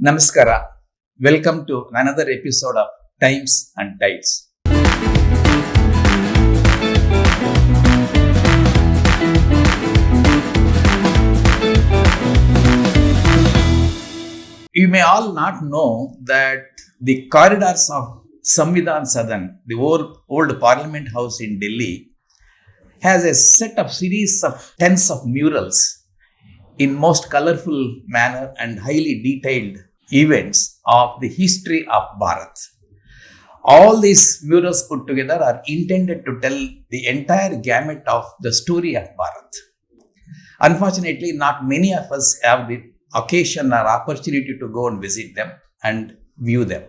Namaskara. Welcome to another episode of Times and Tides. You may all not know that the corridors of Samvidhan Sadan, the old Parliament House in Delhi, has a set of series of tens of murals in most colorful manner and highly detailed events of the history of Bharat. All these murals put together are intended to tell the entire gamut of the story of Bharat. Unfortunately, not many of us have the occasion or opportunity to go and visit them and view them.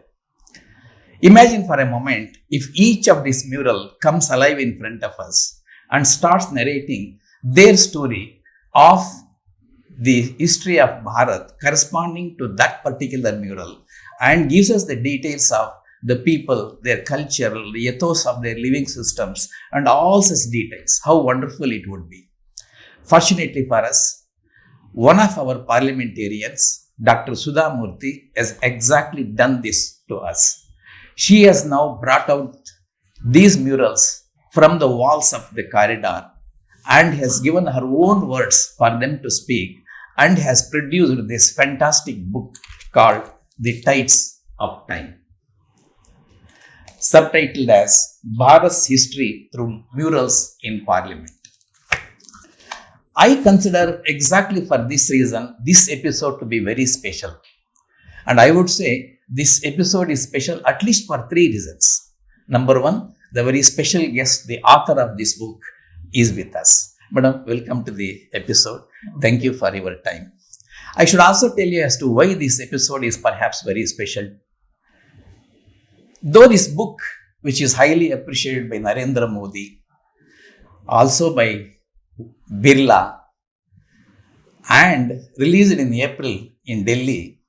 Imagine for a moment if each of these murals comes alive in front of us and starts narrating their story of the history of Bharat corresponding to that particular mural and gives us the details of the people, their culture, the ethos of their living systems and all such details. How wonderful it would be. Fortunately for us, one of our parliamentarians, Dr. Sudha Murty, has exactly done this to us. She has now brought out these murals from the walls of the corridor and has given her own words for them to speak and has produced this fantastic book called The Tides of Time, subtitled as Bharat's History Through Murals in Parliament. I consider exactly for this reason this episode to be very special. And I would say this episode is special at least for three reasons. Number one, the very special guest, the author of this book, is with us. Madam, welcome to the episode. Thank you for your time. I should also tell you as to why this episode is perhaps very special. Though this book, which is highly appreciated by Narendra Modi, also by Birla, and released in April in Delhi,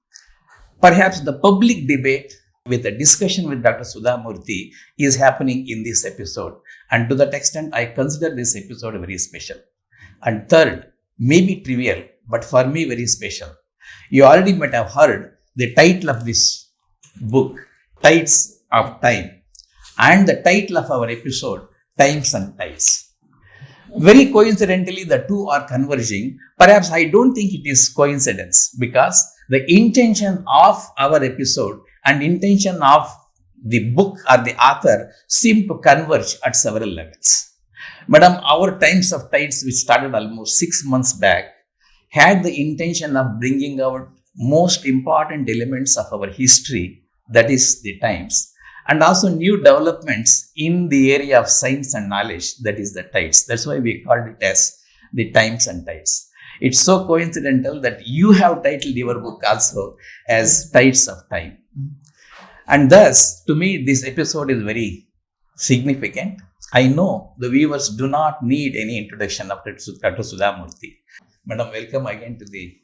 perhaps the public debate with a discussion with Dr. Sudha Murty is happening in this episode. And to that extent, I consider this episode very special. And third, maybe trivial, but for me very special. You already might have heard the title of this book, Tides of Time, and the title of our episode, Times and Tides. Very coincidentally, the two are converging. Perhaps I don't think it is coincidence because the intention of our episode and intention of the book or the author seem to converge at several levels. Madam, our Times of Tides, which started almost 6 months back, had the intention of bringing out most important elements of our history, that is the times, and also new developments in the area of science and knowledge, that is the tides. That's why we called it as the Times and Tides. It's so coincidental that you have titled your book also as Tides of Time. And thus, to me, this episode is very significant. I know the viewers do not need any introduction of Dr. Sudha Murty. Madam, welcome again to the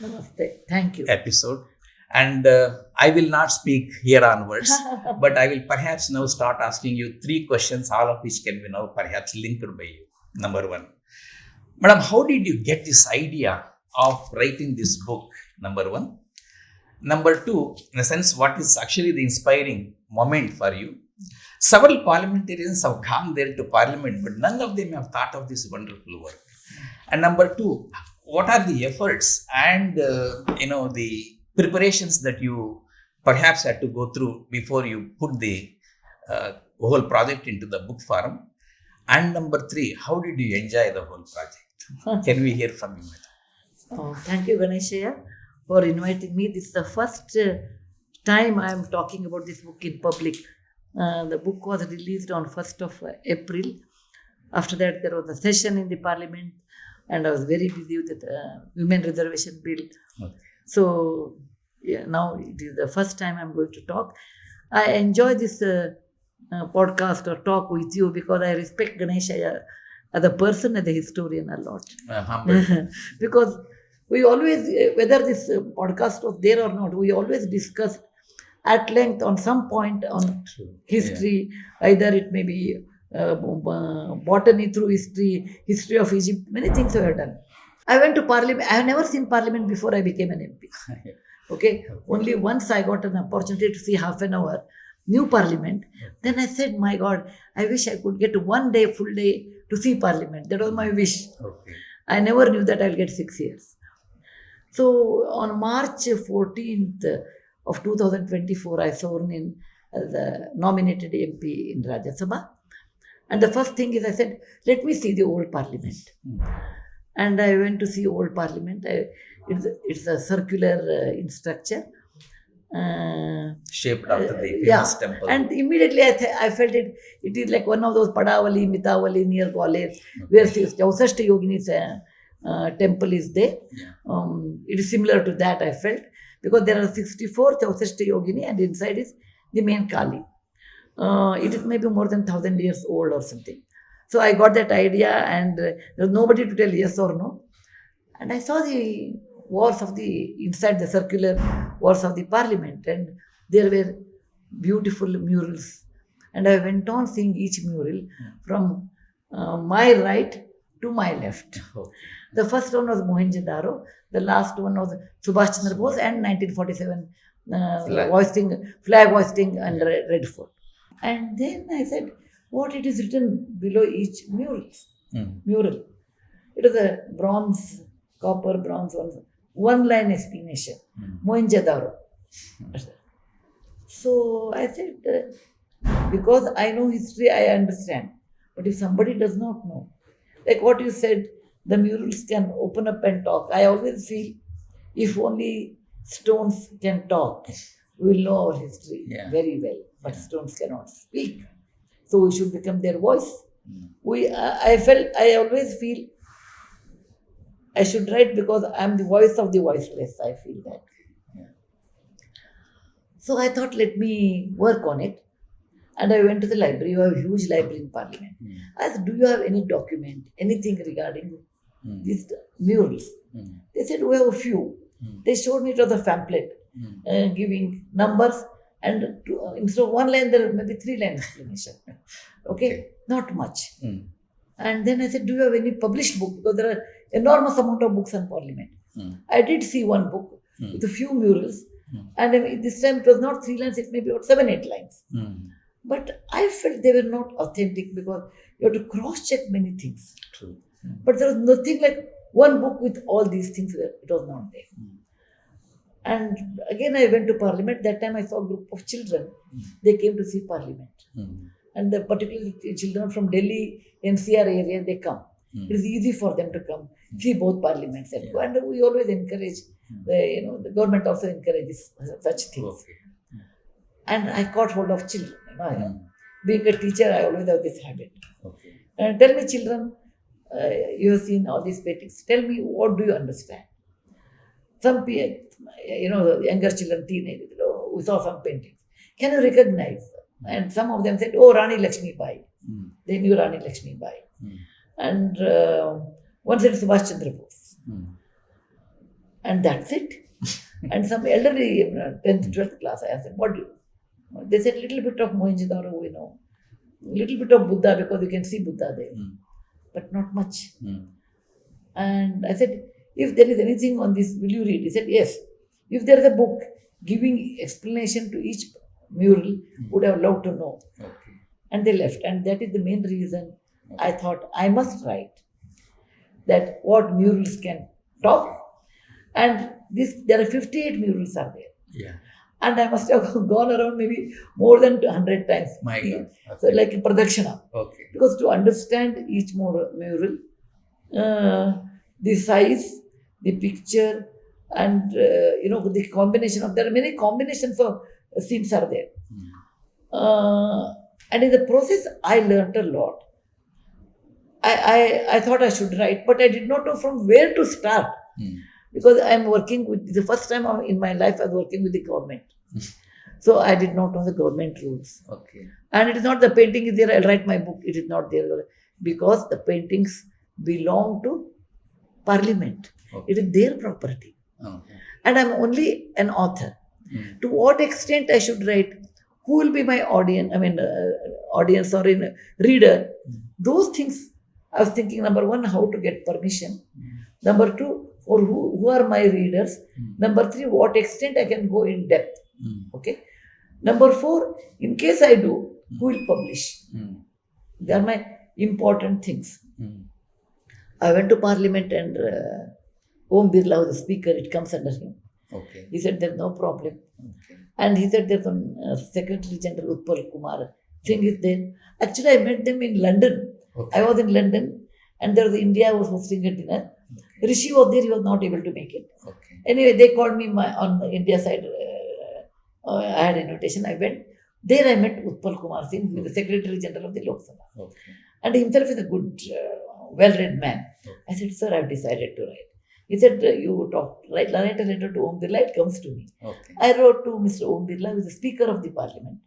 Namaste. Thank you. episode. And I will not speak here onwards, but I will perhaps now start asking you three questions, all of which can be now perhaps linked by you. Number one, Madam, how did you get this idea of writing this book? Number one. Number two, in a sense, what is actually the inspiring moment for you? Several parliamentarians have gone there to parliament, but none of them have thought of this wonderful work. And number two, what are the efforts and the preparations that you perhaps had to go through before you put the whole project into the book form? And number three, how did you enjoy the whole project? Can we hear from you, madam? Thank you, Ganeshaiah, for inviting me. This is the first time I am talking about this book in public. The book was released on 1st of April. After that, there was a session in the parliament and I was very busy with the women reservation bill. Okay. So, now it is the first time I'm going to talk. I enjoy this podcast or talk with you because I respect Ganeshaiah as a person, as a historian a lot. Because we always, whether this podcast was there or not, we always discuss at length on some point on history. Either it may be botany through history of Egypt, many things we have done. I went to parliament. I have never seen parliament before I became an MP. Okay, only once I got an opportunity to see half an hour new Parliament. Then I said, my God, I wish I could get one day, full day to see Parliament. That was my wish. Okay. I never knew that I'll get 6 years. So on March 14th of 2024, I sworn in as a nominated MP in Rajya Sabha. And the first thing is I said, let me see the old Parliament. And I went to see old Parliament. It's a circular in structure. Shaped after the Yeah, famous temple. and immediately I felt it is like one of those Padavali, Mitavali near Gwalior, where Chausashti Yogini's temple is there. Yeah. It is similar to that, I felt, because there are 64 Chausashti Yogini and inside is the main Kali. It is maybe more than 1,000 years old or something. So I got that idea, and there was nobody to tell yes or no. And I saw the walls of inside the circular walls of the Parliament, and there were beautiful murals. And I went on seeing each mural from my right to my left. Okay. The first one was Mohenjo-daro, the last one was Subhash Chandra Bose and 1947 flag hoisting under Red Fort. And then I said, what it is written below each mural? It is a bronze, copper, bronze one line explanation. Mohenjo-daro. So I said, because I know history, I understand. But if somebody does not know, like what you said, the murals can open up and talk. I always feel if only stones can talk, we will know our history very well. But stones cannot speak. So we should become their voice. I always feel I should write because I am the voice of the voiceless. I feel that. So I thought, let me work on it. And I went to the library. You have a huge library in Parliament. I asked, do you have any document, anything regarding these murals? They said, we have a few. They showed me it was a pamphlet giving numbers, and instead of one line, there are maybe 3 line explanation. Okay, not much. And then I said, do you have any published book? Because there are enormous amount of books on Parliament. I did see one book with a few murals. And this time it was not 3 lines, it may be about 7-8 lines. But I felt they were not authentic because you have to cross-check many things. True. But there was nothing like one book with all these things. It was not there. And again, I went to Parliament. That time I saw a group of children. They came to see Parliament. And particularly children from Delhi, NCR area, they come. It is easy for them to come, see both Parliaments. And we always encourage, the government also encourages such things. Okay. And I caught hold of children. Being a teacher, I always have this habit. Okay. Tell me, children, you have seen all these paintings. Tell me, what do you understand? Some people, younger children, teenagers, we saw some paintings. Can you recognize? And some of them said, oh, Rani Lakshmi Bai. They knew Rani Lakshmi Bai. And one said Subhash Chandra Bose. And that's it. And some elderly 10th, 12th class, I asked them, what do you? They said, little bit of Mohenjo-daro, we know. Little bit of Buddha, because you can see Buddha there. But not much. And I said, if there is anything on this, will you read? He said, yes. If there is a book giving explanation to each mural, would have loved to know. Okay. And they left. And that is the main reason I thought I must write that what murals can talk. And there are 58 murals are there. Yeah. And I must have gone around maybe more than 100 times. My God. Okay. So like a pradakshina. Okay. Because to understand each mural, the size, the picture, and the combination of, there are many combinations of scenes are there. And in the process, I learnt a lot. I thought I should write, but I did not know from where to start. Because I am working with, the first time in my life I was working with the government. So I did not know the government rules. Okay. And it is not the painting is there, I'll write my book. It is not there. Because the paintings belong to Parliament. Okay. It is their property. Okay. And I'm only an author. To what extent I should write? Who will be my audience? Audience or Reader. Those things I was thinking, number one, how to get permission. Number two, or who are my readers. Number 3, what extent I can go in depth. Okay. Number 4, in case I do, who will publish? They are my important things. I went to Parliament and Om Birla was the speaker, it comes under him. Okay. He said there's no problem. Okay. And he said there's one Secretary General Utpal Kumar thing is there. Actually, I met them in London. Okay. I was in London and there was India was hosting a dinner. Okay. Rishi was there, he was not able to make it. Okay. Anyway, they called me on the India side. I had an invitation. I went. There I met Utpal Kumar Singh, who is the Secretary General of the Lok Sabha. Okay. And he himself is a good, well-read man. Okay. I said, sir, I've decided to write. He said, you talk, write a letter to Om Birla, it comes to me. Okay. I wrote to Mr. Om Birla, who is the Speaker of the Parliament,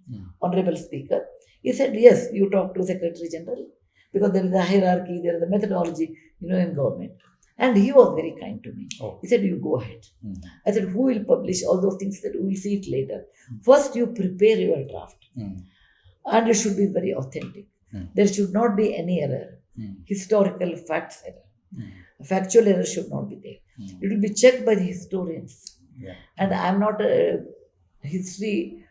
Honorable Speaker. He said, yes, you talk to Secretary General, because there is a hierarchy, there is a methodology, in government. And he was very kind to me. Oh. He said, you go ahead. I said, who will publish all those things? That we will see it later. First, you prepare your draft. And it should be very authentic. There should not be any error. Historical facts error. Factual error should not be there. It will be checked by the historians. Yeah. And I am not a history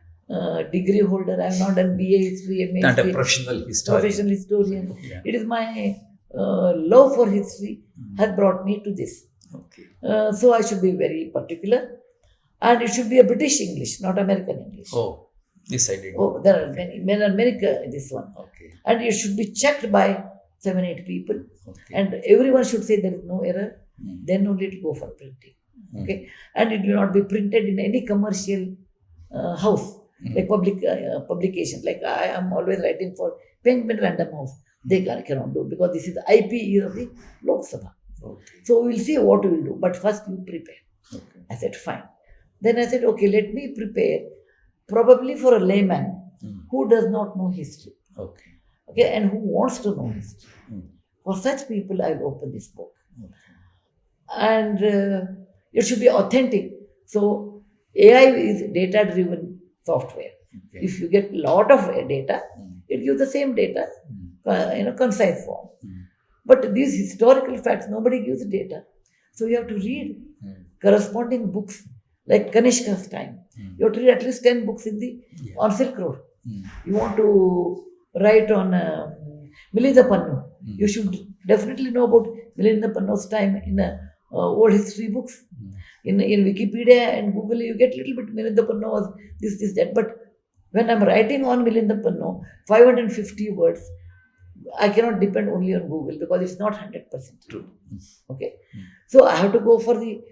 degree holder. I am not a BA history, MA Not history, a professional historian. professional historian. Yeah. It is my love for history has brought me to this. Okay. So I should be very particular. And it should be a British English, not American English. Oh, this I did. Oh, there are many America in this one. Okay. And it should be checked by 7-8 people. Okay. And everyone should say there is no error. Then only it will go for printing. Okay. And it will not be printed in any commercial house, like publication. Like I am always writing for Penguin Random House. They cannot do, because this is the IP of the Lok Sabha. Okay. So we will see what we will do. But first you prepare. Okay. I said, fine. Then I said, okay, let me prepare probably for a layman who does not know history. Okay. Okay, and who wants to know history. For such people, I will open this book. Okay. And it should be authentic. So AI is data-driven software. Okay. If you get a lot of data, it gives the same data in a concise form. But these historical facts, nobody gives data. So you have to read corresponding books, like Ganeshaiah's time. You have to read at least 10 books on Silk Road. You want to write on Milinda Pannu. You should definitely know about Milinda Pannu's time in old history books. In Wikipedia and Google, you get a little bit Milinda Pannu was this, that. But when I'm writing on Milinda Pannu, 550 words, I cannot depend only on Google, because it's not 100% true. Okay. So I have to go for the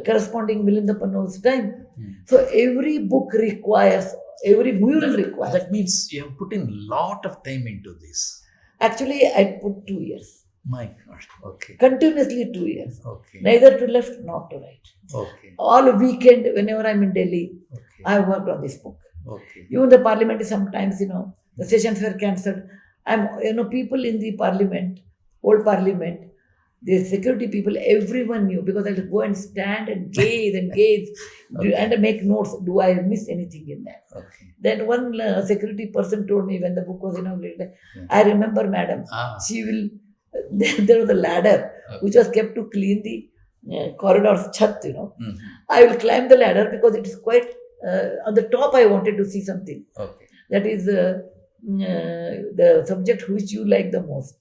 corresponding Milinda Pannu's time. So every book requires, every mural requires. That means you have put in a lot of time into this. Actually, I put 2 years. My God. Okay. Continuously 2 years. Okay. Neither to left nor to right. Okay. All weekend, whenever I'm in Delhi, Okay. I worked on this book. Okay. Even the parliament, sometimes, the sessions were cancelled. People in the parliament, old parliament, the security people, everyone knew, because I would go and stand and gaze Okay. and make notes. Do I miss anything in that? Okay. Then one security person told me when the book was inaugurated, Yeah. I remember, madam, she will, there was a ladder which was kept to clean the corridor's chat, I will climb the ladder because it is quite, on the top I wanted to see something. Okay. That is the subject which you like the most.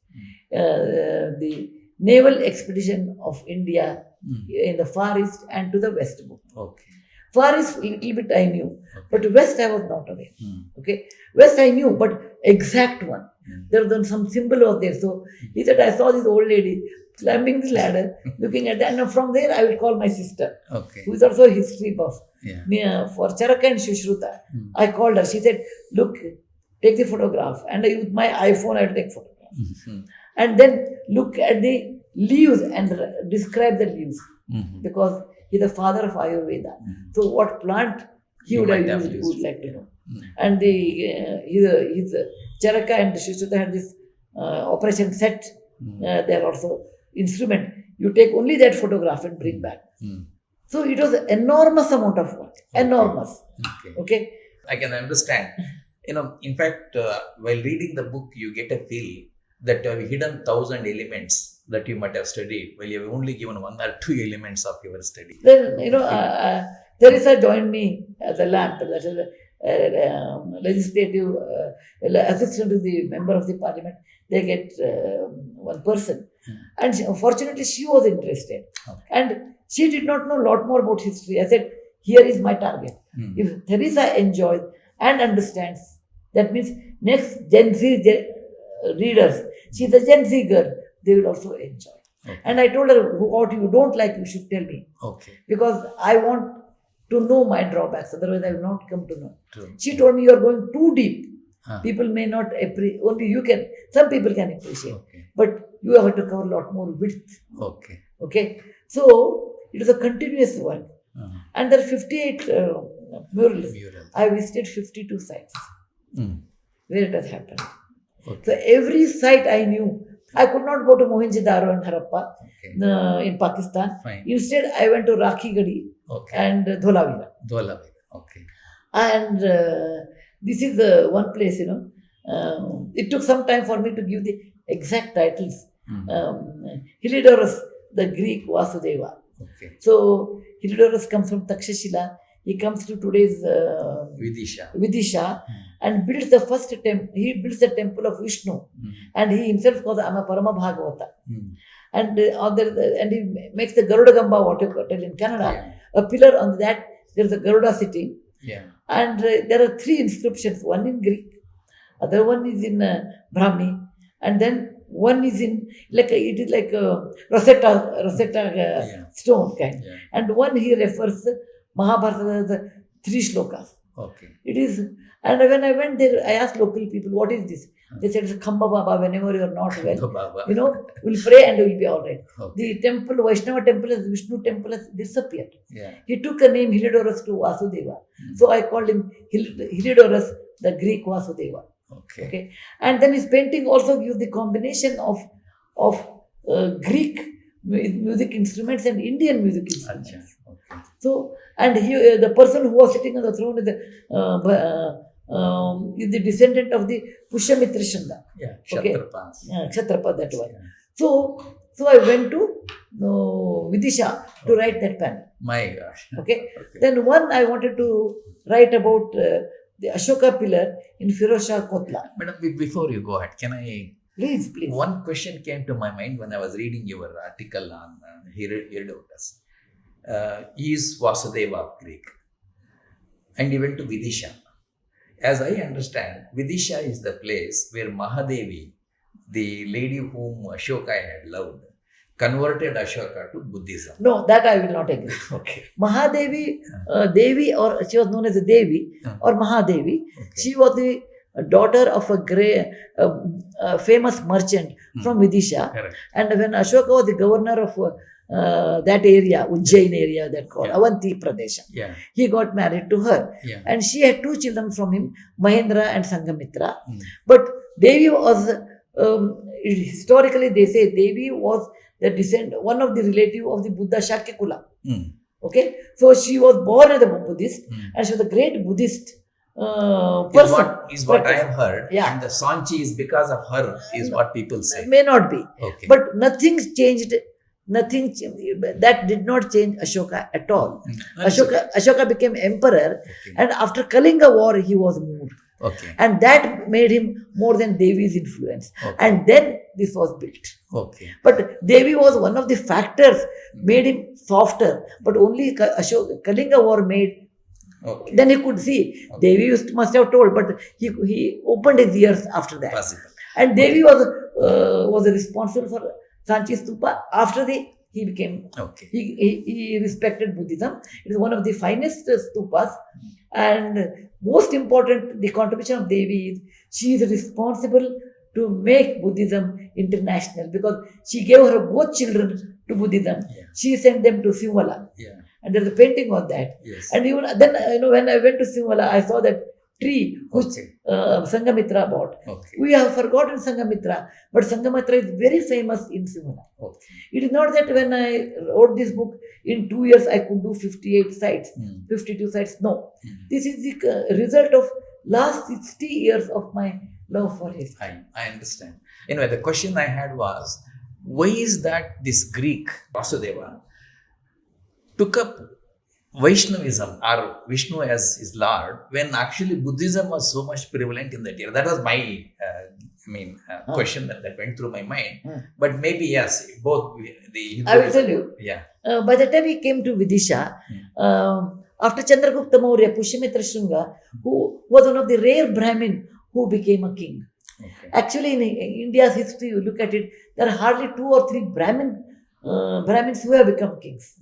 The naval expedition of India in the Far East and to the West book. Okay. Far East, little bit I knew, Okay. but West I was not aware. Okay, West I knew, but exact one. There was some symbol was there. So he said, I saw this old lady climbing the ladder, looking at that, and from there I will call my sister, Okay. who is also a history buff. Yeah. For Charaka and Shushruta, I called her. She said, look, take the photograph. And with my iPhone, I will take photograph. And then look at the leaves and describe the leaves. Because he's the father of Ayurveda. So what plant he would have used, would like to know. And his Charaka and Shushruta had this operation set. They are also instrument. You take only that photograph and bring back. So it was an enormous amount of work. Enormous. Okay. I can understand. In fact, while reading the book, you get a feel that you have hidden 1,000 elements that you might have studied, well, you have only given 1 or 2 elements of your study. Then, Teresa joined me as a lamp, that is legislative assistant to the member of the parliament. They get one person. And fortunately, she was interested. Okay. And she did not know a lot more about history. I said, here is my target. If Teresa enjoys and understands, that means next Gen Z readers, she's a Gen Z girl, they will also enjoy. Okay. And I told her, what you don't like, you should tell me. Okay. Because I want to know my drawbacks, otherwise I will not come to know. True. She told me, you are going too deep. Huh. People may not appreciate, only you can, some people can appreciate, Okay. but you have to cover a lot more width. Okay. Okay. So it is a continuous work. Uh-huh. And there are 58 murals. Mural. I visited 52 sites where it has happened. Okay. So every site I knew. I could not go to Mohenjo-daro and Harappa Okay. in Pakistan. Fine. Instead, I went to Rakhi Gadi Okay. and Dholavira. Dholavira. Okay. And this is one place, it took some time for me to give the exact titles. Heliodorus, the Greek Vasudeva. Okay. So Heliodorus comes from Takshashila. He comes to today's Vidisha and builds the first temple. He builds the temple of Vishnu, and he himself calls I'm a Parama Bhagavata. And and he makes the Garuda Gamba, what you tell in Kannada, a pillar on that. There is a Garuda sitting, and there are 3 inscriptions. One in Greek, other one is in Brahmi, and then one is in it is like a Rosetta stone kind, and one he refers Mahabharata the 3 shlokas. Okay. It is, and when I went there, I asked local people, what is this? They said, it's a Khamba Baba. Whenever you are not well, we'll pray and we'll be all right. Okay. The temple, Vaishnava temple, Vishnu temple has disappeared. Yeah. He took a name Heliodorus to Vasudeva. So I called him Heliodorus, the Greek Vasudeva. Okay. Okay. And then his painting also gives the combination of Greek music instruments and Indian music instruments. Okay. So, and he, the person who was sitting on the throne is the descendant of the Pushyamitra Shanda. Yeah. Okay. Kshatrapas. Kshatrapa, that one. Yeah. So I went to Vidisha to write that panel. My gosh. Okay. Then one I wanted to write about the Ashoka pillar in Firozshah Kotla. Madam, before you go ahead, can I? Please. One question came to my mind when I was reading your article on Heliodorus. He is Vasudeva of Greek, and he went to Vidisha. As I understand, Vidisha is the place where Mahadevi, the lady whom Ashoka had loved, converted Ashoka to Buddhism. No, that I will not agree. Okay. Mahadevi, Devi, or she was known as a Devi or Mahadevi. Okay. She was the daughter of a great, famous merchant from Vidisha. Correct. And when Ashoka was the governor of that area, Ujjain area, that called Avanti Pradesh, he got married to her. And she had 2 children from him, Mahendra and Sangamitra. But Devi was, historically they say, Devi was the one of the relative of the Buddha Shakyamuni. Okay, so she was born as a Buddhist, and she was a great Buddhist person. Is what I have heard. Yeah. And the Sanchi is because of her, is what people say. May not be. Okay. But nothing changed. That did not change Ashoka at all. Ashoka became emperor, and after Kalinga war, he was moved. Okay. And that made him more than Devi's influence. Okay. And then this was built. Okay. But Devi was one of the factors made him softer. But only Kalinga war made. Okay. Then he could see. Okay. Devi must have told, but he opened his ears after that. Possible. And Devi was responsible for Sanchi Stupa. After he became. Okay. He respected Buddhism. It is one of the finest stupas. And most important, the contribution of Devi is she is responsible to make Buddhism international, because she gave her both children to Buddhism. Yeah. She sent them to Simala. Yeah. And there's a painting on that. Yes. And even then, when I went to Simala, I saw that tree which Sangamitra bought. Okay. We have forgotten Sangamitra, but Sangamitra is very famous in Simala. Okay. It is not that when I wrote this book, in 2 years I could do 58 sites, 52 sites. No. This is the result of last 60 years of my love for history. I understand. Anyway, the question I had was, why is that this Greek Vasudeva took up Vaishnavism or Vishnu as his Lord when actually Buddhism was so much prevalent in that era? That was my question that went through my mind. But maybe yes, both the I will tell you. Yeah. By the time he came to Vidisha, after Chandragupta Maurya, Pushyamitra Shringa, who was one of the rare Brahmin who became a king. Okay. Actually, in India's history, you look at it, there are hardly 2 or 3 Brahmins who have become kings.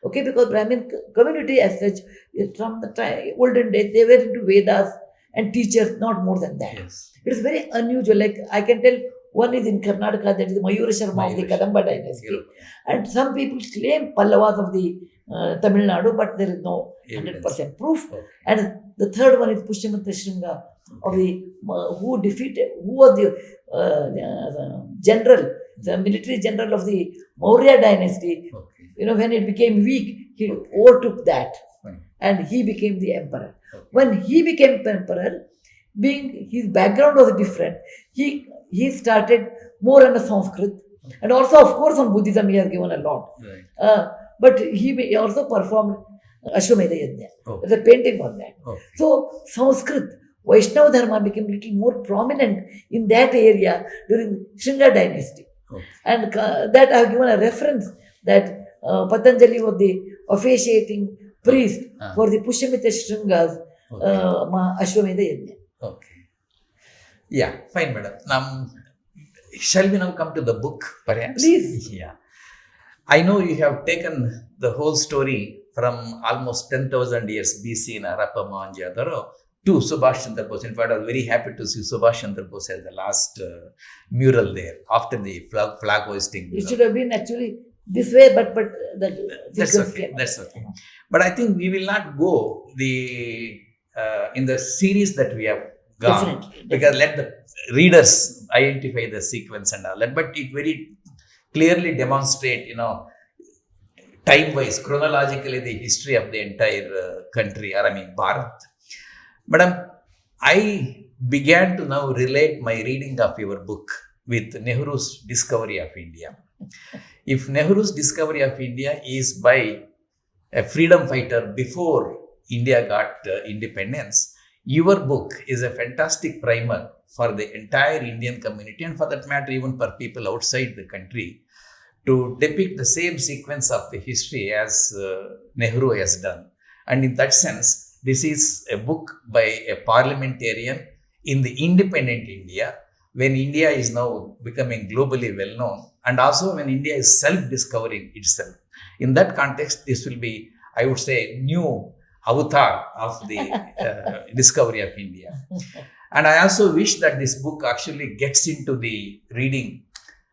Okay, because Brahmin community as such, from the olden days, they were into Vedas and teachers, not more than that. Yes. It is very unusual. Like I can tell, one is in Karnataka, that is Mayura Sharma of the Kadamba dynasty. And some people claim Pallavas of the Tamil Nadu, but there is no 100% proof. Okay. And the third one is Pushyamitra Shringa of the who was the general, the military general of the Maurya dynasty. Okay. When it became weak, he overtook that, and he became the emperor. Okay. When he became emperor, being his background was different, he started more on a Sanskrit, and also of course on Buddhism he has given a lot. Right. But he also performed Ashwamedha Yajna. Okay. There's a painting on that. Okay. So Sanskrit, Vaishnava Dharma became little more prominent in that area during Shringa dynasty. Okay. And that I have given a reference that Patanjali was the officiating priest for the Pushyamitra Shringa's Ashwamedha Yajna. Okay. Yeah, fine, madam. Now, shall we now come to the book, perhaps? Please. Yeah. I know you have taken the whole story from almost 10,000 years BC in Harappa Mohenjo-daro to Subhash Chandra Bose. In fact, I was very happy to see Subhash Chandra Bose as the last mural there after the flag hoisting. It should have been actually this way, but that's okay. That's okay. But I think we will not go in the series that we have gone. Definitely. Because let the readers identify the sequence and all that. But it very clearly demonstrate, time-wise, chronologically, the history of the entire country, Bharat. Madam, I began to now relate my reading of your book with Nehru's discovery of India. If Nehru's discovery of India is by a freedom fighter before India got independence, your book is a fantastic primer for the entire Indian community and for that matter even for people outside the country to depict the same sequence of the history as Nehru has done. And in that sense, this is a book by a parliamentarian in the independent India, when India is now becoming globally well known, and also when India is self-discovering itself. In that context, this will be, I would say, new avatar of the discovery of India. And I also wish that this book actually gets into the reading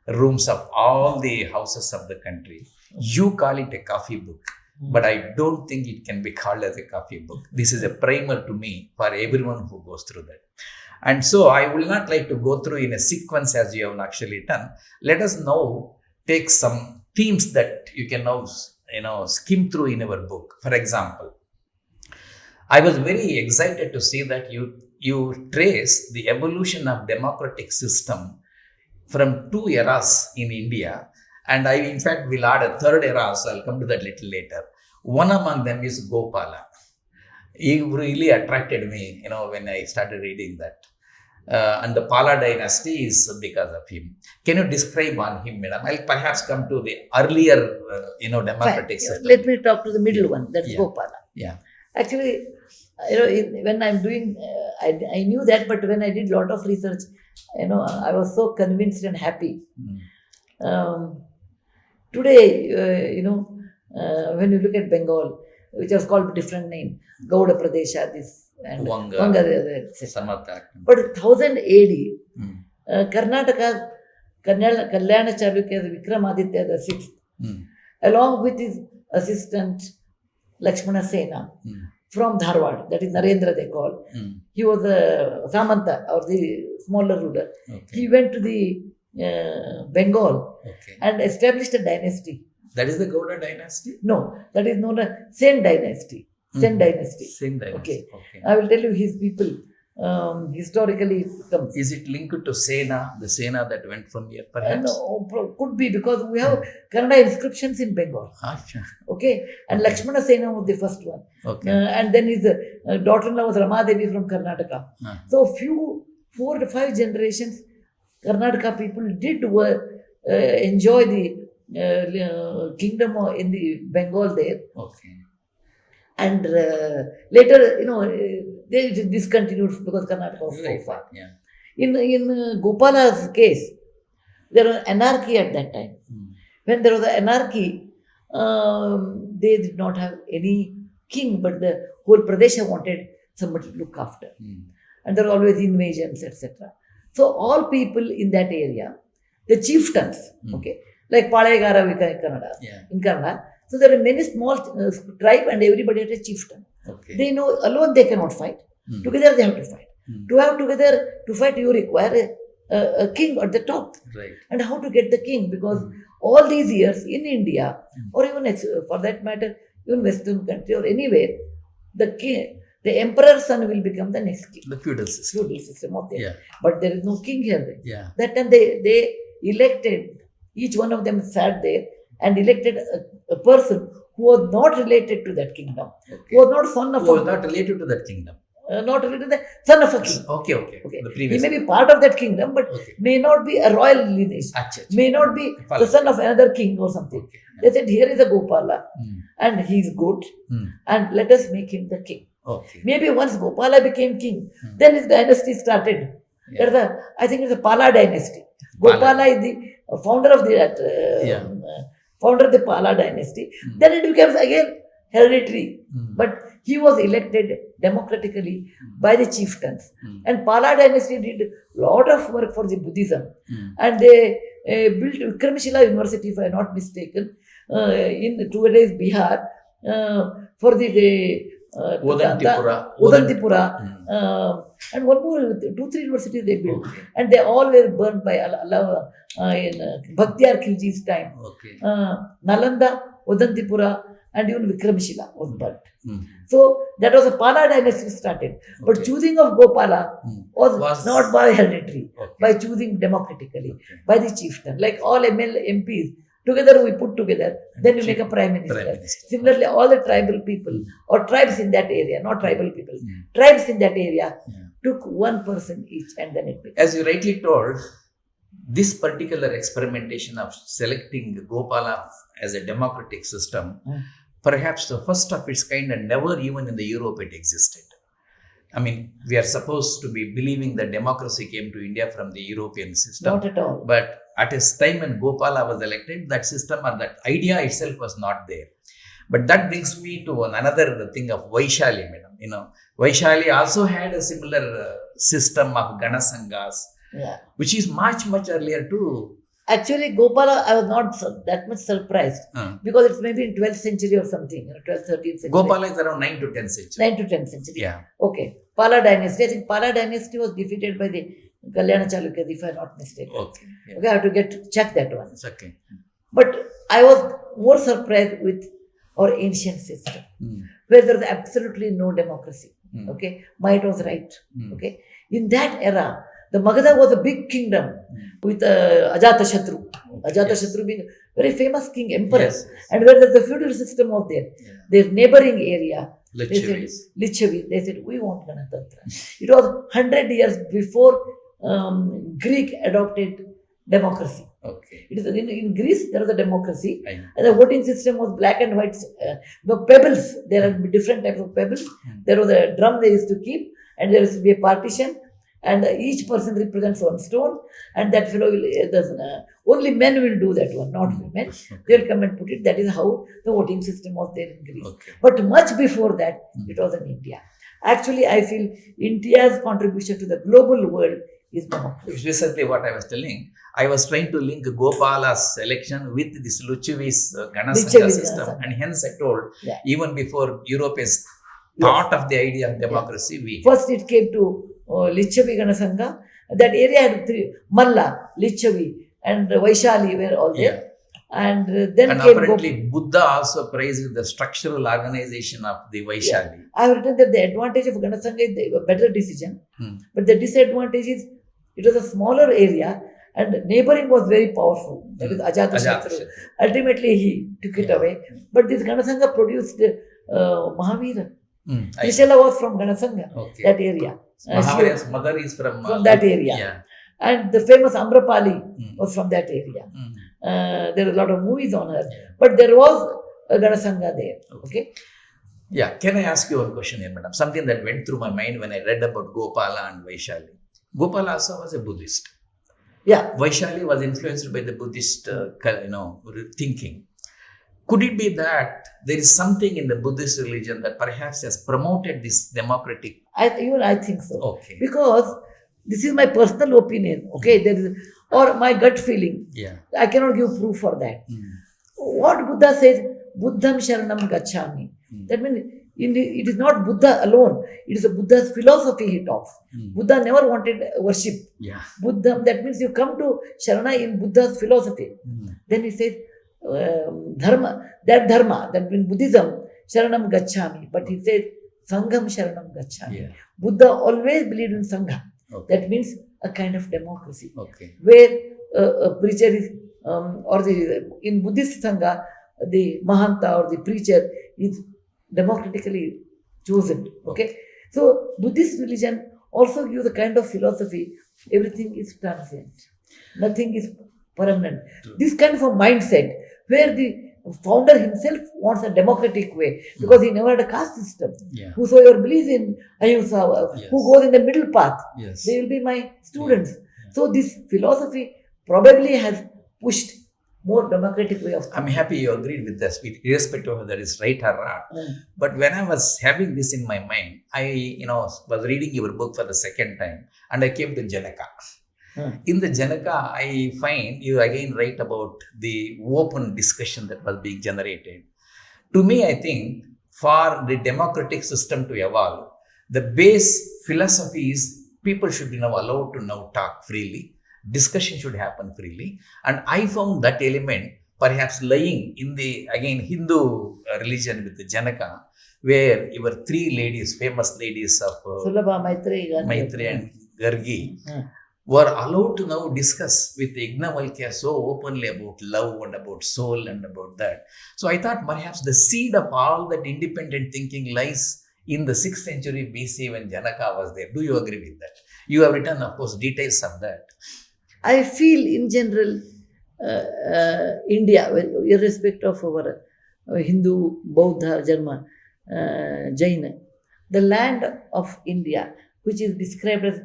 rooms of all the houses of the country. You call it a coffee book, but I don't think it can be called as a coffee book. This is a primer to me for everyone who goes through that. And so I will not like to go through in a sequence as you have actually done. Let us now take some themes that you can now skim through in our book. For example, I was very excited to see that you trace the evolution of democratic system from 2 eras in India. And I, in fact, will add a third era, so I'll come to that little later. One among them is Gopala. He really attracted me, when I started reading that. And the Pala dynasty is because of him. Can you describe on him, madam? I'll perhaps come to the earlier, democratic system. Let me talk to the middle one, that's Gopala. Yeah. Actually, when I'm doing, I knew that, but when I did a lot of research, I was so convinced and happy. Today, when you look at Bengal, which was called different name, Gauda Pradesha, this and Vanga, etc. But 1000 AD, Karnataka, Kalyana Chalukya, Vikramaditya the sixth, along with his assistant Lakshmana Sena from Dharwad, that is Narendra they call. He was a Samanta or the smaller ruler. Okay. He went to the Bengal and established a dynasty. That is the Gauda dynasty? No, that is known as Sen dynasty. Sen dynasty. Sen dynasty. Okay. I will tell you his people. historically comes. Is it linked to Sena, the Sena that went from here, perhaps? No, could be, because we have Kannada inscriptions in Bengal. Acha. Okay, and Okay. Lakshmana Sena was the first one. Okay. And then his daughter-in-law was Ramadevi from Karnataka. So few 4 to 5 generations, Karnataka people did enjoy the kingdom in the Bengal there. Okay. And later, they discontinued because Karnataka was so Right. far. Yeah. In Gopala's case, there was anarchy at that time. When there was anarchy, they did not have any king, but the whole Pradesha wanted somebody to look after. And there were always invasions, etc. So all people in that area, the chieftains, okay, like Palayagara in Kannada. So there are many small tribe, and everybody had a chieftain. Okay. They know alone they cannot fight. Together they have to fight. To fight, you require a king at the top. Right. And how to get the king? Because all these years in India, or even for that matter, even Western country or anywhere, the emperor's son will become the next king. The feudal system. Feudal system of there. Yeah. But there is no king here. Yeah. That time they elected, each one of them sat there and elected a person who was not related to that kingdom, Okay. who was not son of Who a was not related to that kingdom. not related to the son of a king. Okay. Okay. The He previous. may be part of that kingdom, but Okay. may not be a royal lineage, Etched. may not be the son of another king or something. Okay. They said, here is a Gopala, and he is good, and let us make him the king. Okay. Maybe once Gopala became king, then his dynasty started. Yeah. I think it's the Pala dynasty. Gopala is the founder of the founder of the Pala dynasty. Then it becomes again hereditary. But he was elected democratically by the chieftains. And Pala dynasty did a lot of work for the Buddhism. And they built Vikramshila University, if I am not mistaken, in today's Bihar, for the Udantipura. And one more, 2-3 universities they built. Okay. And they all were burned by Allah in Bhaktiar Khilji's time. Okay. Nalanda, Udantipura, and even Vikramshila was burnt. So that was a Pala dynasty started. But Okay. choosing of Gopala was not by hereditary, Okay. by choosing democratically, Okay. by the chieftain. Like all MPs, together we put together, then you make a prime minister. Prime Minister. Similarly, all the tribal people or tribes in that area, not tribal people, tribes in that area took one person each, and then it became. As you rightly told, this particular experimentation of selecting Gopala as a democratic system, perhaps the first of its kind, and never even in the Europe it existed. I mean, we are supposed to be believing that democracy came to India from the European system. Not at all. But at his time when Gopala was elected, that system or that idea itself was not there. But that brings me to another thing of Vaishali, madam. Vaishali also had a similar system of Ganasangas, which is much, much earlier too. Actually, Gopala, I was not that much surprised because it's maybe in 12th century or something, 12th, 13th century. Gopala is around 9 to 10th century. 9 to 10th century. Yeah. Okay. Pala dynasty. I think Pala dynasty was defeated by the Kalyana Chalukyas, if I am not mistaken. Okay. Yeah. Okay, I have to check that one. It's okay. But I was more surprised with our ancient system, where there was absolutely no democracy. Okay, might was right. Okay, in that era, the Magadha was a big kingdom with Ajatashatru. Ajatashatru being a very famous king, emperor. Yes. And where there's a feudal system of their neighboring area, Lichavis. They said, we want Ganatantra. It was 100 years before Greek adopted democracy. Okay. It is in Greece there was a democracy, I know. and the voting system was black and white. The pebbles, there are different types of pebbles. There was a drum they used to keep, and there used to be a partition, and each person represents one stone, and that fellow will only men will do that one, not women. They will come and put it. That is how the voting system was there in Greece. Okay. But much before that, it was in India. Actually, I feel India's contribution to the global world is democracy. Recently, what I was telling, I was trying to link Gopala's election with this Luchavi's Ganasanga system, and hence I told, even before Europeans thought of the idea of democracy, first it came to Lichavi Ganasanga. That area had 3, Malla, Lichavi, and Vaishali were all there. And then And came apparently Buddha also praised the structural organization of the Vaishali. I have written that the advantage of Ganasanga is a better decision, Hmm. but the disadvantage is it was a smaller area and neighboring was very powerful. That is Ajatashatru. Ajatashatru. Ultimately, he took it Yeah. away. But this Ganasanga produced Mahavira. Hmm. Trishala was from Ganasanga, Okay. that area. Mahavira's mother is from that area. Yeah. And the famous Amrapali Hmm. was from that area. Hmm. There are a lot of movies on her. Yeah. But there was a Ganasanga there. Okay. Yeah, can I ask you one question here, madam? Something that went through my mind when I read about Gopala and Vaishali. Gopala also was a Buddhist. Yeah. Vaishali was influenced by the Buddhist, thinking. Could it be that there is something in the Buddhist religion that perhaps has promoted this democratic? I think so. Okay. Because this is my personal opinion. Okay, there is or my gut feeling. Yeah. I cannot give proof for that. Mm. What Buddha says, Buddham Sharanam Gacchami. That means it is not Buddha alone. It is a Buddha's philosophy he talks. Buddha never wanted worship. Yeah. Buddha, that means you come to Sharana in Buddha's philosophy. Then he says, Dharma, that means Buddhism, Sharanam Gacchami. But he says, Sangham Sharanam Gacchami. Yeah. Buddha always believed in Sangha. Okay. That means a kind of democracy. Okay. Where a preacher is, in Buddhist Sangha, the Mahanta or the preacher is democratically chosen. Okay. So Buddhist religion also gives a kind of philosophy. Everything is transient. Nothing is permanent. True. This kind of a mindset where the founder himself wants a democratic way because he never had a caste system. Yeah. Whosoever believes in Ahimsa, Yes. who goes in the middle path, Yes. they will be my students. Yeah. So this philosophy probably has pushed more democratic way of I'm happy you agreed with this, irrespective of whether it's right or wrong. But when I was having this in my mind, I was reading your book for the second time, and I came to Janaka. In the Janaka, I find you again write about the open discussion that was being generated. To me, I think for the democratic system to evolve, the base philosophy is people should be now allowed to now talk freely. Discussion should happen freely. And I found that element perhaps lying in the, again, Hindu religion with the Janaka, where your three ladies, famous ladies of Sulabha, Maitri and Gargi, were allowed to now discuss with Yajnavalkya so openly about love and about soul and about that. So I thought perhaps the seed of all that independent thinking lies in the 6th century BC when Janaka was there. Do you agree with that? You have written, of course, details of that. I feel in general, India, irrespective of our Hindu, Buddha, Jarma, Jaina, the land of India, which is described as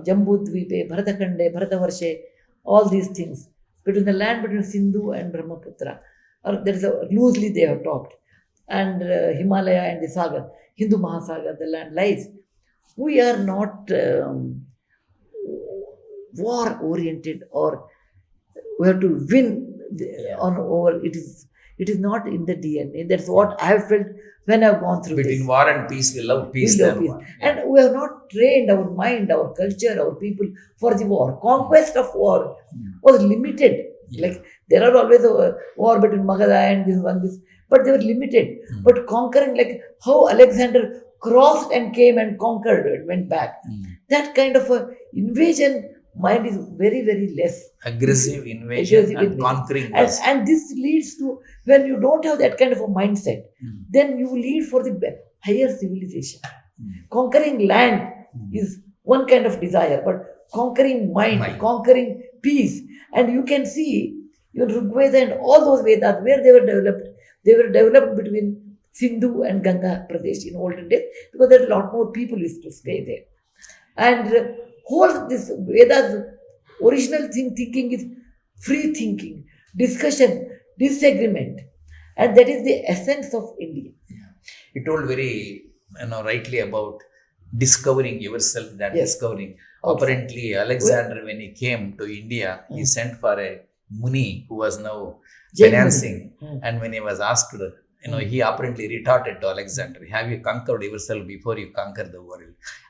Jambudvipe, Bharatakande, Bharatavarshe, all these things, between the land between Sindhu and Brahmaputra, or there is a loosely they have talked, and Himalaya and the Sagar, Hindu Mahasagar, the land lies. We are not war oriented, or we have to win on over. It is not in the DNA. That's what I have felt when I have gone through Between this. war and peace, we love peace. We love peace. And we have not trained our mind, our culture, our people for the war. Conquest of war was limited. Like there are always a war between Magadha and this, but they were limited. But conquering, like how Alexander crossed and came and conquered and went back. That kind of a invasion mind is very, very less. Aggressive invasion and conquering. And this leads to, when you don't have that kind of a mindset, then you lead for the higher civilization. Conquering land is one kind of desire, but conquering mind, conquering peace. And you can see your Rigveda and all those Vedas, where they were developed between Sindhu and Ganga Pradesh in olden days, because there are a lot more people used to stay there. And whole this Veda's original thinking is free thinking, discussion, disagreement, and that is the essence of India. You told very rightly about discovering yourself than discovering. Apparently, Alexander, when he came to India, he sent for a Muni who was now financing, and when he was asked, he apparently retorted to Alexander, have you conquered yourself before you conquer the world?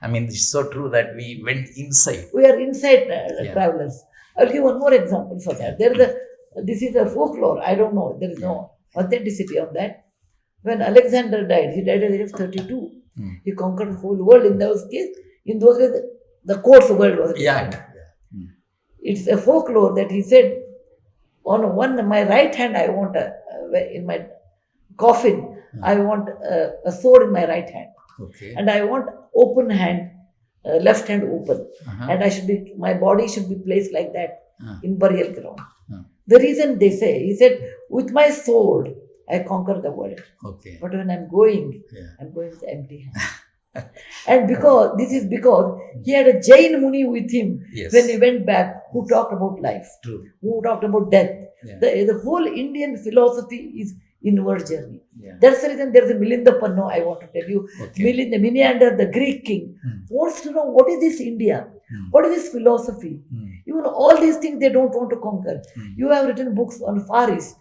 I mean, it's so true that we went inside. We are inside travelers. I'll give one more example for that. There is a this is a folklore. I don't know. There is no authenticity of that. When Alexander died, he died at the age of 32. He conquered the whole world in those days. In those days, the course world was different. It's a folklore that he said, on my right hand, I want in my coffin, I want a sword in my right hand. Okay. And I want open hand, left hand open. And my body should be placed like that in burial ground. The reason they say, he said, with my sword, I conquer the world. Okay. But when I'm going with empty hand. And because he had a Jain Muni with him when he went back, who talked about life, who talked about death. The whole Indian philosophy is inward journey. That's the reason there's a Milinda Panno, I want to tell you. Menander, the Greek king, wants to know what is this India? What is this philosophy? Even all these things they don't want to conquer. You have written books on Far East.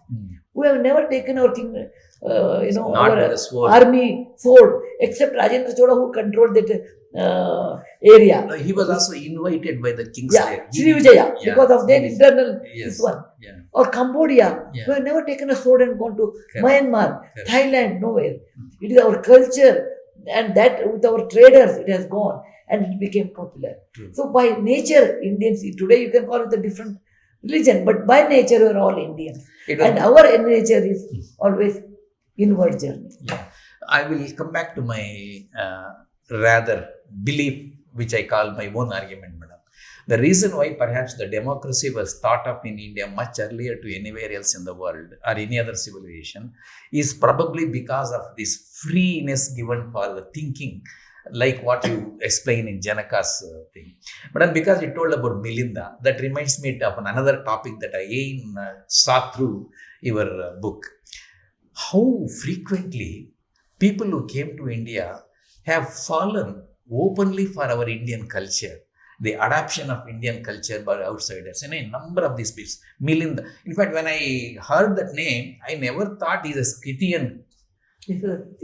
We have never taken our king, our army sword, except Rajendra Chola, who controlled that area. He was also invited by the kings there. Sri Vijaya, because of their internal this one. Or Cambodia, we have never taken a sword and gone to Myanmar, Thailand, nowhere. It is our culture, and that with our traders it has gone and it became popular. So by nature, Indians, today you can call it a different religion, but by nature we are all Indians. And our nature is always inward journey. I will come back to my rather belief, which I call my own argument, madam. The reason why perhaps the democracy was thought of in India much earlier to anywhere else in the world or any other civilization is probably because of this freeness given for the thinking, like what you explain in Janaka's thing. But because you told about Milinda, that reminds me of another topic that I again saw through your book. How frequently people who came to India have fallen openly for our Indian culture, the adoption of Indian culture by outsiders. And a number of these people, Milinda. In fact, when I heard that name, I never thought he's a Scythian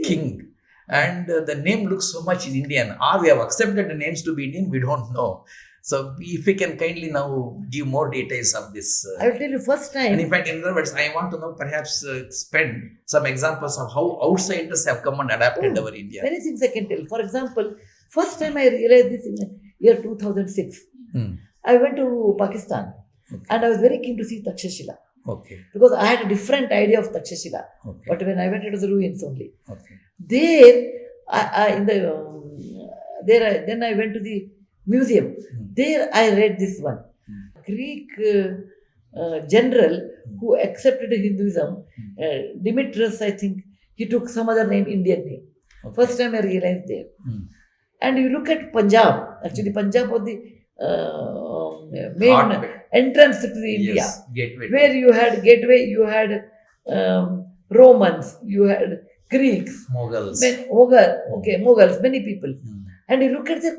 king. And the name looks so much Indian. Or we have accepted the names to be Indian, we don't know. So if we can kindly now give more details of this. I will tell you first time. And in fact, in other words, I want to know, perhaps spend some examples of how outsiders have come and adapted our India. Many things I can tell. For example, first time I realized this in the year 2006. I went to Pakistan and I was very keen to see Takshashila. Because I had a different idea of Takshashila. But when I went, it was ruins only. There, then I went to the museum. There I read this one. Greek general who accepted Hinduism, Demetrius, I think, he took some other name, Indian name. First time I realized there. And you look at Punjab, actually Punjab was the main entrance to the India. Gateway. Where you had gateway, you had Romans, you had Greeks, Mughals. Mughals, many people. And you look at their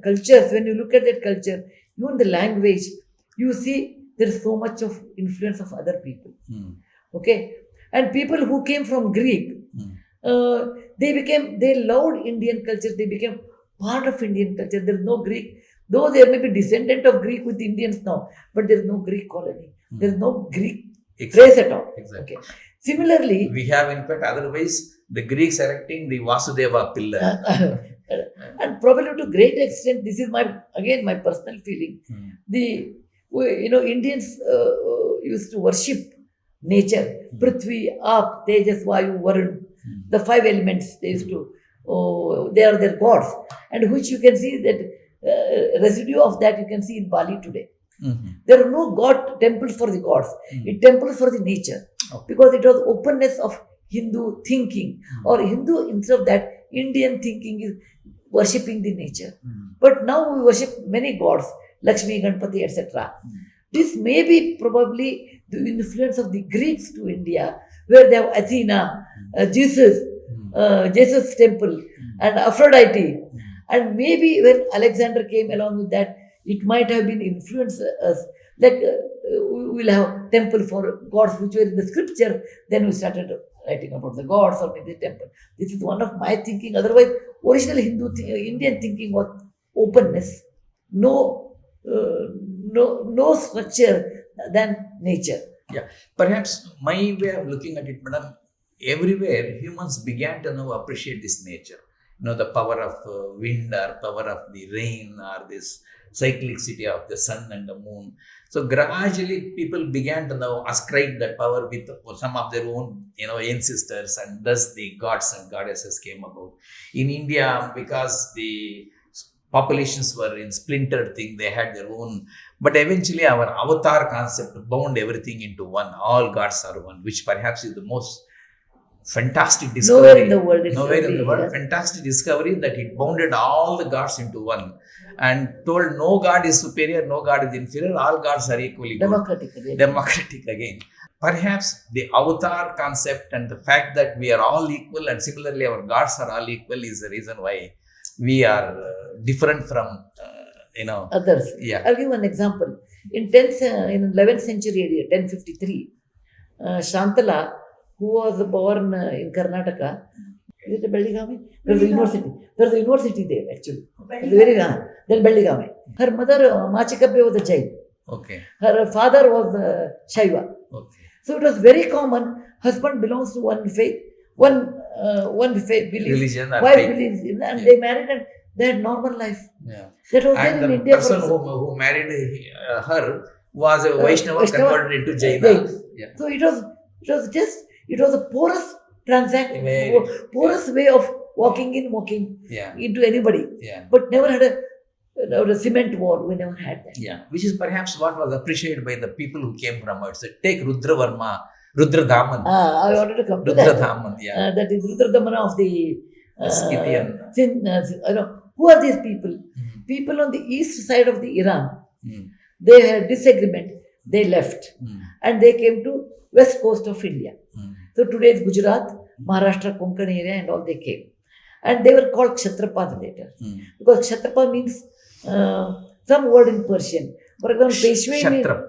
cultures, when you look at that culture, even the language, you see there is so much of influence of other people. And people who came from Greek, they loved Indian culture, they became part of Indian culture. There is no Greek, though there may be descendant of Greek with Indians now, but there is no Greek colony. There is no Greek trace at all. Similarly, we have in fact otherwise the Greeks erecting the Vasudeva pillar. And probably to great extent, this is my personal feeling. Indians used to worship nature, Prithvi, Aap, Tejas, Vayu, Varun, the 5 elements. They used to, they are their gods, and which you can see that residue of that you can see in Bali today. There are no temples for the gods, it temples for the nature, because it was openness of Hindu thinking, or Hindu, instead of that, Indian thinking is worshipping the nature. But now we worship many gods, Lakshmi, Ganpati, etc. This may be probably the influence of the Greeks to India, where they have Athena, Jesus temple, and Aphrodite. And maybe when Alexander came along with that, it might have been influenced us. Like we will have temple for gods which were in the scripture, then we started writing about the gods or maybe the temple. This is one of my thinking. Otherwise, original Indian thinking was openness, no structure than nature. Yeah, perhaps my way of looking at it, madam, everywhere humans began to now appreciate this nature. The power of wind, or power of the rain, or this cyclicity of the sun and the moon. So gradually people began to now ascribe that power with some of their own, ancestors, and thus the gods and goddesses came about. In India, because the populations were in splintered thing, they had their own. But eventually our avatar concept bound everything into one. All gods are one, which perhaps is the most fantastic discovery. Nowhere in the world. Nowhere in the world. Fantastic discovery that it bounded all the gods into one and told no god is superior, no god is inferior, all gods are equally good. Democratic again. Perhaps the avatar concept and the fact that we are all equal, and similarly our gods are all equal, is the reason why we are different from others. Yeah. I'll give one example. In 11th century area, 1053, Shantala, who was born in Karnataka, is it a Belligame? There's a university. There's a university there actually. Then Belligame. Her mother Machikappe was a Jain. Okay. Her father was Shaiva. Okay. So it was very common. Husband belongs to one faith, one faith believes, religion, wife faith. believes, and they married and they had normal life. Yeah. That was there And in the India. person who married her was a Vaishnava converted into Jaina. Yeah. So it was a porous transaction, porous way of walking into anybody. Yeah. But never had a cement wall. We never had that. Yeah, which is perhaps what was appreciated by the people who came from outside. Take Rudravarma, Rudradaman. I wanted to come to Rudradaman, that. yeah. That is Rudradamana of the Scythian. Who are these people? People on the east side of the Iran. They had disagreement. They left. And they came to west coast of India. So today is Gujarat, Maharashtra, Konkan area, and all they came. And they were called Kshatrapas later. Because Kshatrapa means some word in Persian. For example,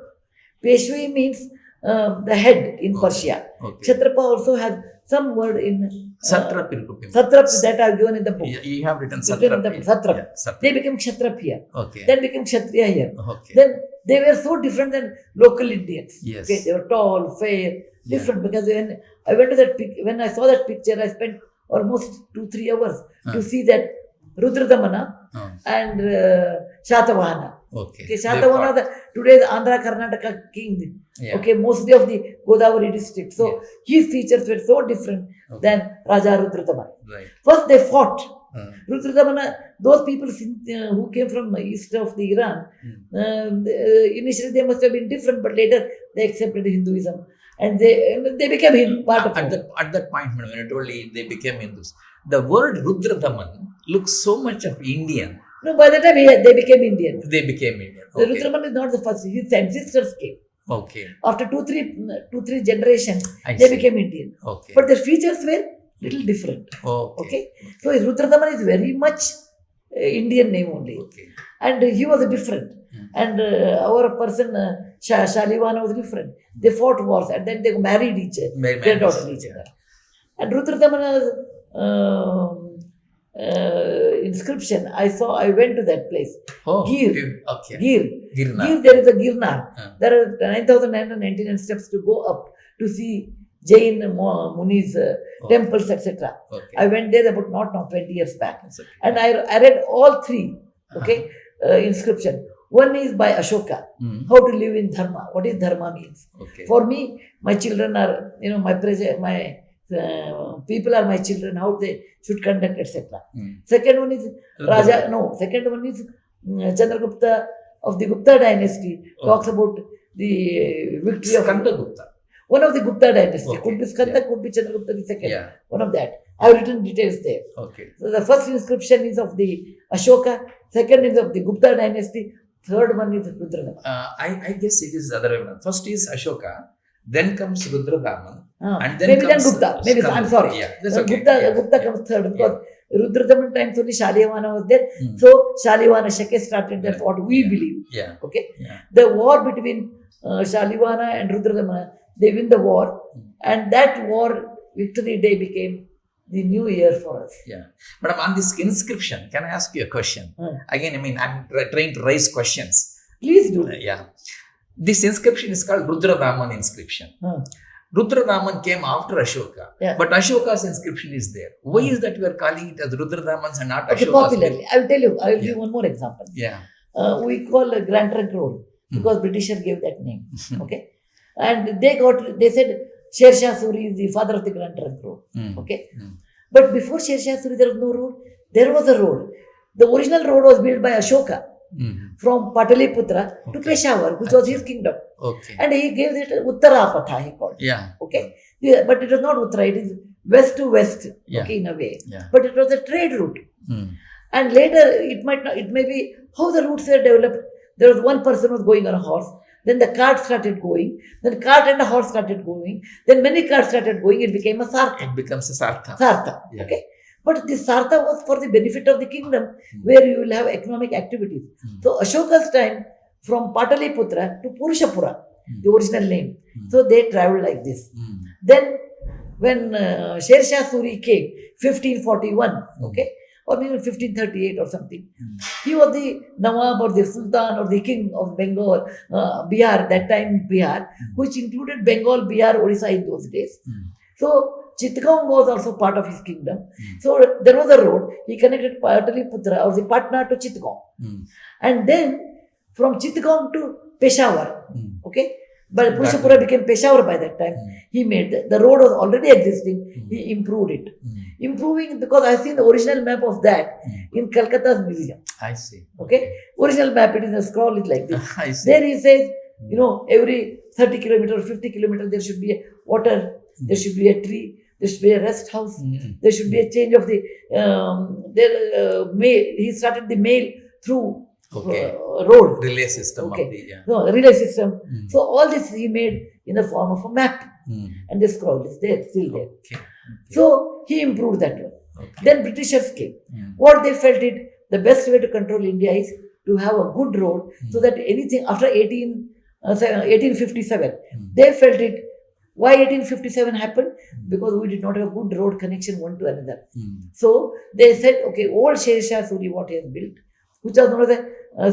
Peshwai means the head in Persia. Okay. Kshatrapa also has some word in Satrap, that I have given in the book. You have written Satrap. Satrap. They became Kshatrap here. Okay. Then became Kshatriya here. Okay. Then they were so different than local Indians. Yes. Okay, they were tall, fair, different. Because when I went to when I saw that picture, I spent almost 2-3 hours to see that Rudradamana and Shatavahana. Okay. Shatavahana, today's Andhra Karnataka king. Yeah. Okay, mostly of the Godavari district. So his features were so different than Raja Rudradamana. Right. First they fought. Rudradamana, those people who came from east of the Iran, initially they must have been different, but later they accepted Hinduism. And they became part of it. At that point, when I told you they became Hindus, the word Rudradaman looks so much of Indian. No, by the time they became Indian. They became Indian. Okay. Rudradaman is not the first. His ancestors came. Okay. After 2-3 generations, they became Indian. Okay. But their features were little different. Okay. So Rudradaman is very much Indian name only. Okay. And he was different. And our person, Shalivana, was different. They fought wars and then they married each other. Their daughter each other. And Rudradamana's inscription, I went to that place. Gir. Okay. Gir, there is a Girnar. There are 9,999 steps to go up to see Jain Muni's temples, etc. Okay. I went there about not 20 years back. Okay. And I read all 3 inscription. One is by Ashoka, how to live in Dharma, what is Dharma means. Okay. For me, my children are, my people are my children, how they should conduct, etc. Second one is second one is Chandragupta of the Gupta dynasty, talks about the victory of Skandagupta. One of the Gupta dynasty. Okay. Could be Skanda, could be Chandragupta the second. Yeah. One of that. I have written details there. Okay. So the first inscription is of the Ashoka, second is of the Gupta dynasty, third one is Rudradaman. I guess it is the other way around. First is Ashoka, then comes Rudradaman, and then maybe comes then Gupta. Maybe I'm sorry. Yeah, that's okay. Gupta comes third because Rudradaman times only Shalivana was there. So Shalivana Shake started. That's what we believe. Yeah. Okay. Yeah. The war between Shalivana and Rudradamana, they win the war, and that war victory day became the new year for us. Yeah. But on this inscription, can I ask you a question? Again, I'm trying to raise questions. Please do. Yeah. This inscription is called Rudra Raman inscription. Rudra Raman came after Ashoka, Yeah. but Ashoka's inscription is there. Why is that we are calling it as Rudra Raman's and not Okay, Ashoka's? popularly. I will tell you, I will give Yeah. one more example. Yeah. We call a Grand Trunk Road because Britisher gave that name. Okay. And they said Sher Shah Suri is the father of the Grand Trunk Road. Okay. But before Sher Shah Suri, there was no road. There was a road. The original road was built by Ashoka from Pataliputra to Peshawar, which was his kingdom. Okay. And he gave it Uttarapatha, he called. Yeah. Okay. Yeah, but it was not Uttara, it is west to west, Yeah. okay, in a way. Yeah. But it was a trade route. And later it may be how the routes were developed. There was one person was going on a horse, then the cart started going, then cart and a horse started going, then many carts started going, it became a sartha. It becomes a Sartha. Sartha. Yeah. Okay. But this sartha was for the benefit of the kingdom, where you will have economic activities. So Ashoka's time, from Pataliputra to Purushapura, the original name. So they traveled like this. Then when Sher Shah Suri came, 1541, okay, or maybe 1538 or something, he was the Nawab or the Sultan or the king of Bengal, Bihar, that time Bihar, which included Bengal, Bihar, Orissa in those days. So Chittagong was also part of his kingdom. So there was a road. He connected Pataliputra or the Patna to Chittagong. And then from Chittagong to Peshawar. Okay. But Purushapura became Peshawar by that time. He made the road was already existing. He improved it. Improving because I have seen the original map of that in Calcutta's museum. I see. Okay. Original map, it is a scroll is like this. I see. There he says, every 30 kilometers, 50 kilometers, there should be a water, there should be a tree, there should be a rest house, there should be a change of the, mail. He started the mail through road. Relay system. Okay. Of the, yeah. No, relay system. So all this he made in the form of a map. And the scroll is there, still there. Okay. So he improved that one. Okay. Then Britishers came. What they felt the best way to control India is to have a good road so that anything after 1857, they felt it. Why 1857 happened? Because we did not have a good road connection one to another. So they said, okay, old Sher Shah Suri, what he has built, which was known as a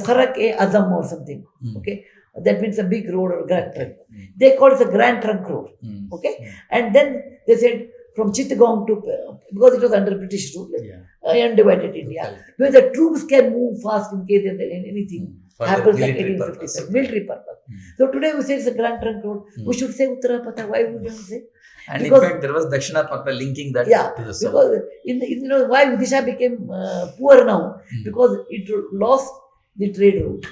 Sarak-e-Azam or something. Okay. That means a big road or grand trunk. They called it the Grand Trunk Road. Okay. And then they said from Chittagong to, because it was under British rule, undivided India, where the troops can move fast in case anything happens like 1857. Military purpose. So today we say it's a Grand Trunk Road. We should say Uttarapatha. Why would we say? And because, in fact, there was Dakshinapatha linking that to the south. Because why Odisha became poor now? Because it lost the trade route.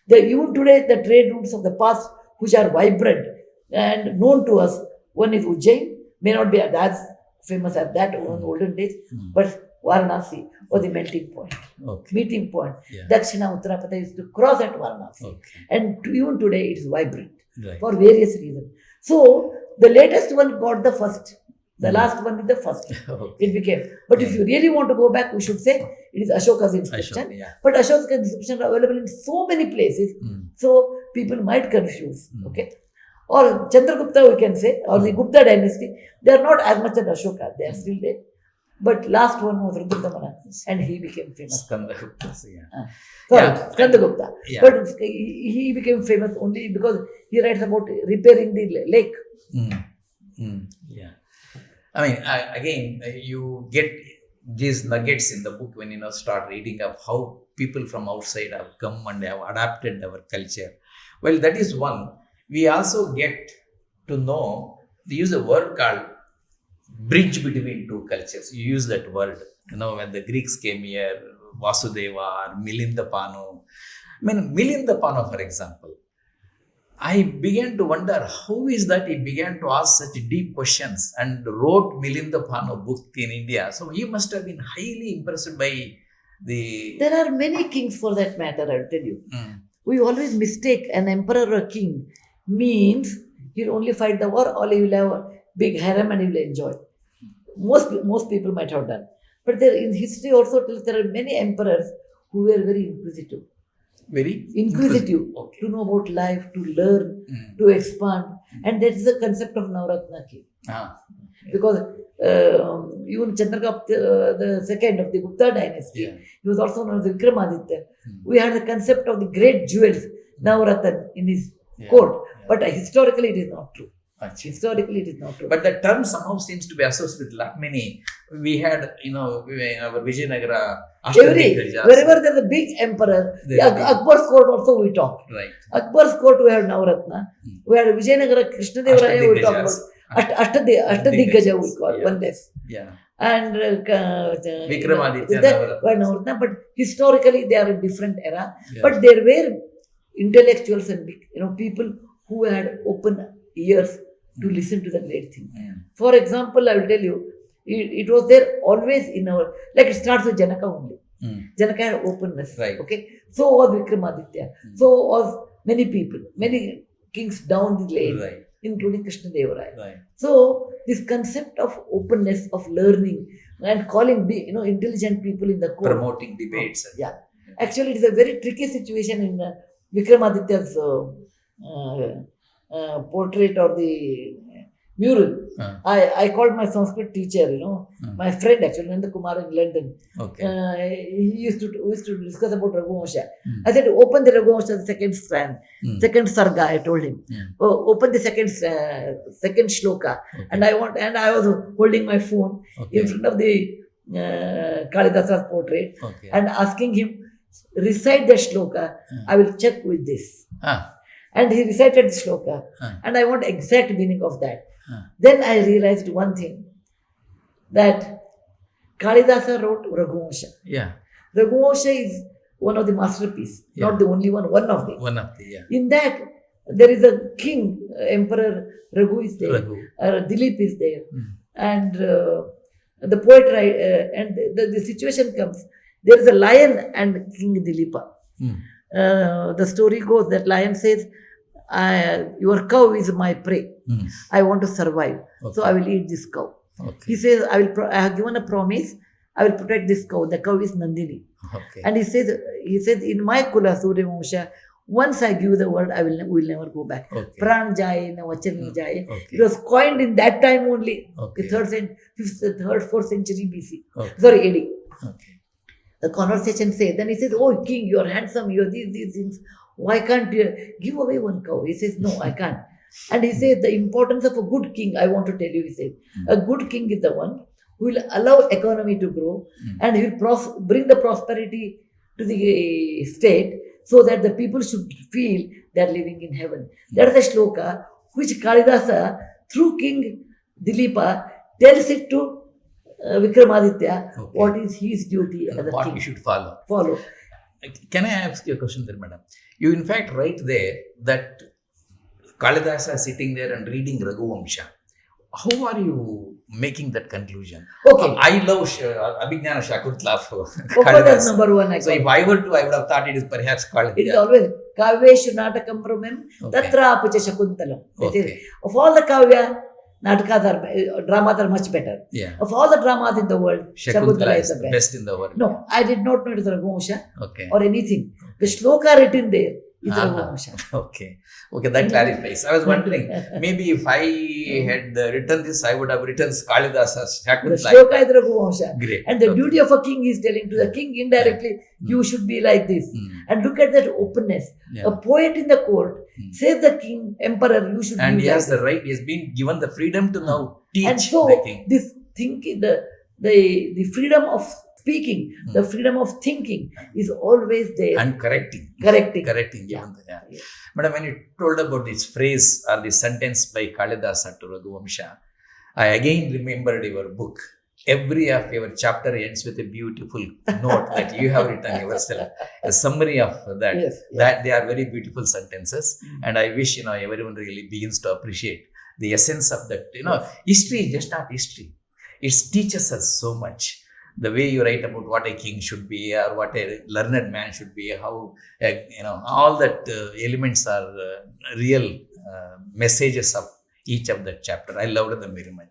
Even today, the trade routes of the past, which are vibrant and known to us, one is Ujjain, may not be as famous as that in olden days, but Varanasi was the melting point, meeting point. Dakshina Uttarapatha used to cross at Varanasi. And even today, it is vibrant for various reasons. So, the latest one got the first. The last one is the first. It became. But if you really want to go back, we should say it is Ashoka's inscription. But Ashoka's inscription are available in so many places. So people might confuse. Okay. Or Chandragupta we can say, or the Gupta dynasty, they are not as much as Ashoka. They are still there. But last one was Rudradamana and he became famous. Skandagupta. Skandagupta. But he became famous only because he writes about repairing the lake. I mean, again, you get these nuggets in the book when you start reading of how people from outside have come and have adapted our culture. Well, that is one. We also get to know, they use a word called bridge between two cultures. You use that word, when the Greeks came here, Vasudeva or Milindapanu. I mean, Milindapanu, for example, I began to wonder how is that he began to ask such deep questions and wrote Milindapanu book in India. So he must have been highly impressed by the... There are many kings for that matter, I'll tell you. We always mistake an emperor or a king means he'll only fight the war or he will have a big harem and he will enjoy. Most people might have done. But there in history also there are many emperors who were very inquisitive. Very inquisitive to know about life, to learn, to expand. And that is the concept of Navratna King. Because even Chandragupta the second of the Gupta dynasty, he was also known as Vikramaditya. We had the concept of the great jewels, Navaratna, in his quote. But historically, it is not true. Achha. Historically, it is not true. But the term somehow seems to be associated with Lakmini. We had, our Vijayanagara, Wherever there's a big emperor, Akbar's court also we talk. Right. Akbar's court we have Navaratna. We had Vijayanagara, Krishnadevaraya we talk about. Ashtadhiggaja we call one less. Yeah. And Vikramaditya Navaratna. But historically they are a different era. Yeah. But there were intellectuals and people who had open ears to listen to the great thing. For example, I will tell you, it was there always in our, like it starts with Janaka only. Janaka had openness. Right. Okay. So was Vikramaditya. So was many people, many kings down the lane, Right. including Krishnadevaraya. Right. So this concept of openness, of learning, and calling intelligent people in the court. Promoting debates. Yeah. Actually, it is a very tricky situation in Vikramaditya's portrait or the mural. I called my Sanskrit teacher, my friend actually, Nanda Kumar in London. Okay. We used to discuss about Raghuvamsha. I said, open the Raghuvamsha, the second strand, second sarga, I told him. Open the second shloka. Okay. And I was holding my phone in front of the Kalidasa's portrait and asking him, recite the shloka, I will check with this. And he recited the shloka, and I want exact meaning of that. Then I realized one thing, that Kalidasa wrote Raghuvamsha. Yeah. Raghuvamsha is one of the masterpieces, not the only one, one of the. Yeah. In that, there is a king, Emperor Raghu is there, Dilip is there, and the poet, and the situation comes, there is a lion and King Dilipa. The story goes that lion says, your cow is my prey. I want to survive. So I will eat this cow. He says, I have given a promise. I will protect this cow. The cow is Nandini. And he says, in my Kula Surya Vamsha, once I give the word, will never go back. Pran jaye, na vachan na jaye. It was coined in that time only, the 4th century BC. Sorry, AD. The conversation says, then he says, oh king, you are handsome, you are these things. Why can't you give away one cow? He says, no, I can't. And he says, the importance of a good king, I want to tell you, he says, a good king is the one who will allow economy to grow and he will bring the prosperity to the state so that the people should feel they are living in heaven. That is the shloka which Kalidasa, through King Dilipa, tells it to Vikramaditya, what is his duty as a what king. we should follow. Can I ask you a question there, madam? You in fact write there that Kalidasa is sitting there and reading Raghuvamsha. How are you making that conclusion? I love Abhignana Shakuntala for Kalidasa. Number one. So if I were to, I would have thought it is perhaps Kalidasa. It is always Kavyeshu Natakam Promem Tatra Apacha Shakuntalam. Of all the Kavya, Natakas dramas are much better. Yeah. Of all the dramas in the world, Shakuntala is the best in the world. No, I did not know it is Raghuvamsha or anything. The shloka written there is Raghuvamsha. Okay, that clarifies. I was wondering, maybe if I had written this, I would have written Kalidasa's Shakuntala. The shloka is Raghuvamsha. Great. And the duty of a king is telling to the king indirectly, you should be like this. And look at that openness. A poet in the court says the king, emperor, you should be like this. And he has the right, he has been given the freedom to now teach and so the king. This thinking, the freedom of speaking, the freedom of thinking is always there. And correcting. Yeah. Madam, when you told about this phrase or this sentence by Kalidasa to Raghuvamsha, I again remembered your book. Every of your chapter ends with a beautiful note that you have written yourself, a summary of that. Yes. That they are very beautiful sentences, and I wish everyone really begins to appreciate the essence of that. History is just not history; it teaches us so much. The way you write about what a king should be or what a learned man should be, how all that elements are real messages of each of that chapter. I loved them very much.